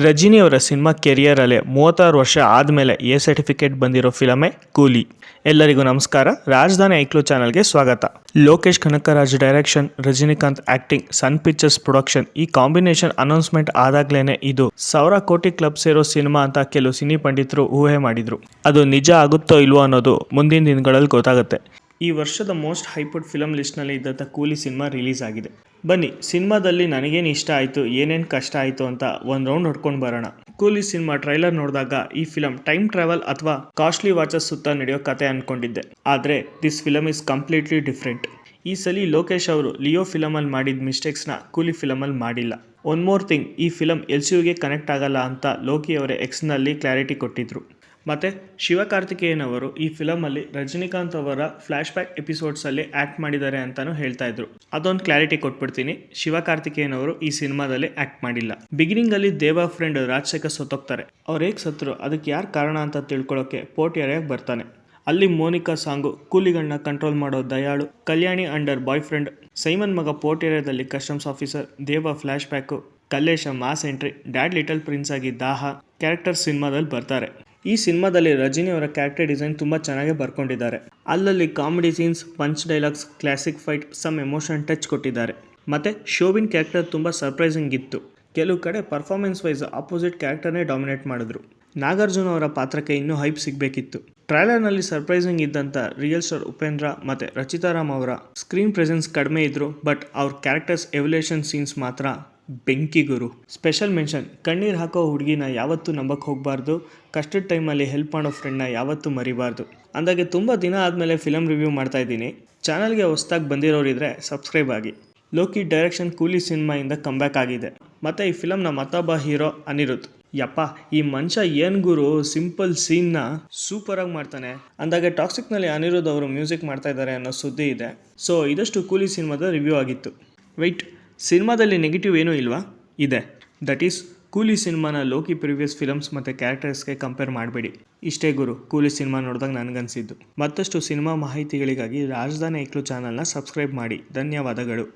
ರಜಿನಿ ಅವರ ಸಿನಿಮಾ ಕೆರಿಯರಲ್ಲಿ 36 ವರ್ಷ ಆದಮೇಲೆ ಎ ಸರ್ಟಿಫಿಕೇಟ್ ಬಂದಿರೋ ಫಿಲಮೇ ಕೂಲಿ. ಎಲ್ಲರಿಗೂ ನಮಸ್ಕಾರ. ರಾಜಧಾನಿ ಐಕ್ಳು ಚಾನಲ್ಗೆ ಸ್ವಾಗತ. ಲೋಕೇಶ್ ಕನಕರಾಜ್ ಡೈರೆಕ್ಷನ್, ರಜನಿಕಾಂತ್ ಆಕ್ಟಿಂಗ್, ಸನ್ ಪಿಕ್ಚರ್ಸ್ ಪ್ರೊಡಕ್ಷನ್, ಈ ಕಾಂಬಿನೇಷನ್ ಅನೌನ್ಸ್ಮೆಂಟ್ ಆದಾಗ್ಲೇನೆ ಇದು 1000 ಕೋಟಿ ಕ್ಲಬ್ ಸೇರೋ ಸಿನಿಮಾ ಅಂತ ಕೆಲವು ಸಿನಿ ಪಂಡಿತರು ಊಹೆ ಮಾಡಿದ್ರು. ಅದು ನಿಜ ಆಗುತ್ತೋ ಇಲ್ವೋ ಅನ್ನೋದು ಮುಂದಿನ ದಿನಗಳಲ್ಲಿ ಗೊತ್ತಾಗುತ್ತೆ. ಈ ವರ್ಷದ ಮೋಸ್ಟ್ ಹೈಪಡ್ ಫಿಲಮ್ ಲಿಸ್ಟ್ನಲ್ಲಿ ಇದ್ದಂಥ ಕೂಲಿ ಸಿನಿಮಾ ರಿಲೀಸ್ ಆಗಿದೆ. ಬನ್ನಿ, ಸಿನಿಮಾದಲ್ಲಿ ನನಗೇನು ಇಷ್ಟ ಆಯಿತು, ಏನೇನು ಕಷ್ಟ ಆಯಿತು ಅಂತ ಒಂದು ರೌಂಡ್ ಹೊಡ್ಕೊಂಡು ಬರೋಣ. ಕೂಲಿ ಸಿನಿಮಾ ಟ್ರೈಲರ್ ನೋಡಿದಾಗ ಈ ಫಿಲಮ್ ಟೈಮ್ ಟ್ರಾವೆಲ್ ಅಥವಾ ಕಾಸ್ಟ್ಲಿ ವಾಚಸ್ ಸುತ್ತ ನಡೆಯೋ ಕತೆ ಅಂದ್ಕೊಂಡಿದ್ದೆ. ಆದರೆ this film is completely different. ಈ ಸಲ ಲೋಕೇಶ್ ಅವರು ಲಿಯೋ ಫಿಲಮಲ್ಲಿ ಮಾಡಿದ ಮಿಸ್ಟೇಕ್ಸ್ನ ಕೂಲಿ ಫಿಲಮಲ್ಲಿ ಮಾಡಿಲ್ಲ. ಒನ್ ಮೋರ್ ಥಿಂಗ್, ಈ ಫಿಲಮ್ LCUಗೆ ಕನೆಕ್ಟ್ ಆಗಲ್ಲ ಅಂತ ಲೋಕಿ ಅವರೇ ಎಕ್ಸ್ನಲ್ಲಿ ಕ್ಲಾರಿಟಿ ಕೊಟ್ಟಿದ್ರು. ಮತ್ತು ಶಿವಕಾರ್ತಿಕೇಯನ್ ಅವರು ಈ ಫಿಲಮಲ್ಲಿ ರಜನಿಕಾಂತ್ ಅವರ ಫ್ಲ್ಯಾಶ್ ಬ್ಯಾಕ್ ಎಪಿಸೋಡ್ಸಲ್ಲಿ ಆ್ಯಕ್ಟ್ ಮಾಡಿದ್ದಾರೆ ಅಂತಲೂ ಹೇಳ್ತಾ ಇದ್ರು. ಅದೊಂದು ಕ್ಲಾರಿಟಿ ಕೊಟ್ಬಿಡ್ತೀನಿ, ಶಿವಕಾರ್ತಿಕೇಯನ್ ಅವರು ಈ ಸಿನಿಮಾದಲ್ಲಿ ಆ್ಯಕ್ಟ್ ಮಾಡಿಲ್ಲ. ಬಿಗಿನಿಂಗಲ್ಲಿ ದೇವಾ ಫ್ರೆಂಡ್ ರಾಜಶೇಖರ್ ಸತ್ತೋಗ್ತಾರೆ. ಅವ್ರು ಹೇಗೆ ಸತ್ರು, ಅದಕ್ಕೆ ಯಾರು ಕಾರಣ ಅಂತ ತಿಳ್ಕೊಳ್ಳೋಕೆ ಪೋರ್ಟಿಯರಾಗಿ ಬರ್ತಾನೆ. ಅಲ್ಲಿ ಮೋನಿಕಾ ಸಾಂಗು, ಕೂಲಿಗಳನ್ನ ಕಂಟ್ರೋಲ್ ಮಾಡೋ Dayalu, Kalyani under boyfriend, Simon ಮಗ ಪೋರ್ಟಿಯರದಲ್ಲಿ customs officer, Deva flashback, Kallesha mass entry, dad little prince ಆಗಿ ದಾಹ ಕ್ಯಾರೆಕ್ಟರ್ ಸಿನಿಮಾದಲ್ಲಿ ಬರ್ತಾರೆ. ಈ ಸಿನಿಮಾದಲ್ಲಿ ರಜನಿ ಅವರ ಕ್ಯಾರೆಕ್ಟರ್ ಡಿಸೈನ್ ತುಂಬ ಚೆನ್ನಾಗಿ ಬರ್ಕೊಂಡಿದ್ದಾರೆ. ಅಲ್ಲಲ್ಲಿ comedy scenes, punch dialogues, classic fight, some emotion touch ಕೊಟ್ಟಿದ್ದಾರೆ. ಮತ್ತು ಶೋಭಿನ್ ಕ್ಯಾರೆಕ್ಟರ್ ತುಂಬ ಸರ್ಪ್ರೈಸಿಂಗ್ ಇತ್ತು. ಕೆಲವು ಕಡೆ ಪರ್ಫಾರ್ಮೆನ್ಸ್ ವೈಸ್ ಆಪೋಸಿಟ್ ಕ್ಯಾರೆಕ್ಟರ್ನೇ ಡಾಮಿನೇಟ್ ಮಾಡಿದ್ರು. ನಾಗಾರ್ಜುನ ಅವರ ಪಾತ್ರಕ್ಕೆ ಇನ್ನೂ ಹೈಪ್ ಸಿಗಬೇಕಿತ್ತು. ಟ್ರೈಲರ್ನಲ್ಲಿ ಸರ್ಪ್ರೈಸಿಂಗ್ ಇದ್ದಂಥ ರಿಯಲ್ ಸ್ಟಾರ್ ಉಪೇಂದ್ರ ಮತ್ತು ರಚಿತಾರಾಮ್ ಅವರ ಸ್ಕ್ರೀನ್ ಪ್ರೆಸೆನ್ಸ್ ಕಡಿಮೆ ಇದ್ರು, ಬಟ್ ಅವ್ರ ಕ್ಯಾರೆಕ್ಟರ್ಸ್ ಎವಲ್ಯೂಷನ್ ಸೀನ್ಸ್ ಮಾತ್ರ ಬೆಂಕಿ ಗುರು. ಸ್ಪೆಷಲ್ ಮೆನ್ಷನ್, ಕಣ್ಣೀರು ಹಾಕೋ ಹುಡುಗಿನ ಯಾವತ್ತೂ ನಂಬಕ್ಕೆ ಹೋಗಬಾರ್ದು, ಕಷ್ಟದ ಟೈಮಲ್ಲಿ ಹೆಲ್ಪ್ ಮಾಡೋ ಫ್ರೆಂಡ್ನ ಯಾವತ್ತೂ ಮರಿಬಾರ್ದು. ಅಂದಾಗೆ ತುಂಬ ದಿನ ಆದಮೇಲೆ ಫಿಲಮ್ ರಿವ್ಯೂ ಮಾಡ್ತಾ ಇದ್ದೀನಿ. ಚಾನಲ್ಗೆ ಹೊಸ್ದಾಗಿ ಬಂದಿರೋರಿದ್ರೆ ಸಬ್ಸ್ಕ್ರೈಬ್ ಆಗಿ. ಲೋಕಿ ಡೈರೆಕ್ಷನ್ ಕೂಲಿ ಸಿನಿಮಾಯಿಂದ ಕಂಬ್ಯಾಕ್ ಆಗಿದೆ. ಮತ್ತು ಈ ಫಿಲಮ್ನ ಮತ್ತೊಬ್ಬ ಹೀರೋ ಅನಿರುದ್ಧ್. ಯಪ್ಪ, ಈ ಮನುಷ್ಯ ಏನು ಗುರು, ಸಿಂಪಲ್ ಸೀನ್ನ ಸೂಪರಾಗಿ ಮಾಡ್ತಾನೆ. ಅಂದಾಗೆ ಟಾಕ್ಸಿಕ್ನಲ್ಲಿ ಅನಿರುದ್ಧ್ ಅವರು ಮ್ಯೂಸಿಕ್ ಮಾಡ್ತಾ ಇದ್ದಾರೆ ಅನ್ನೋ ಸುದ್ದಿ ಇದೆ. ಸೊ ಇದಷ್ಟು ಕೂಲಿ ಸಿನಿಮಾದ ರಿವ್ಯೂ ಆಗಿತ್ತು. ವೆಯ್ಟ್, ಸಿನಿಮಾದಲ್ಲಿ ನೆಗೆಟಿವ್ ಏನೂ ಇಲ್ವಾ? ಇದೆ. ದಟ್ ಈಸ್, ಕೂಲಿ ಸಿನಿಮಾನ ಲೋಕಿ ಪ್ರಿವಿಯಸ್ ಫಿಲಮ್ಸ್ ಮತ್ತು ಕ್ಯಾರೆಕ್ಟರ್ಸ್ಗೆ ಕಂಪೇರ್ ಮಾಡಬೇಡಿ. ಇಷ್ಟೇ ಗುರು, ಕೂಲಿ ಸಿನಿಮಾ ನೋಡಿದಾಗ ನನಗನ್ಸಿದ್ದು. ಮತ್ತಷ್ಟು ಸಿನಿಮಾ ಮಾಹಿತಿಗಳಿಗಾಗಿ ರಾಜಧಾನಿ ಐಕ್ಳು ಚಾನಲ್ನ ಸಬ್ಸ್ಕ್ರೈಬ್ ಮಾಡಿ. ಧನ್ಯವಾದಗಳು.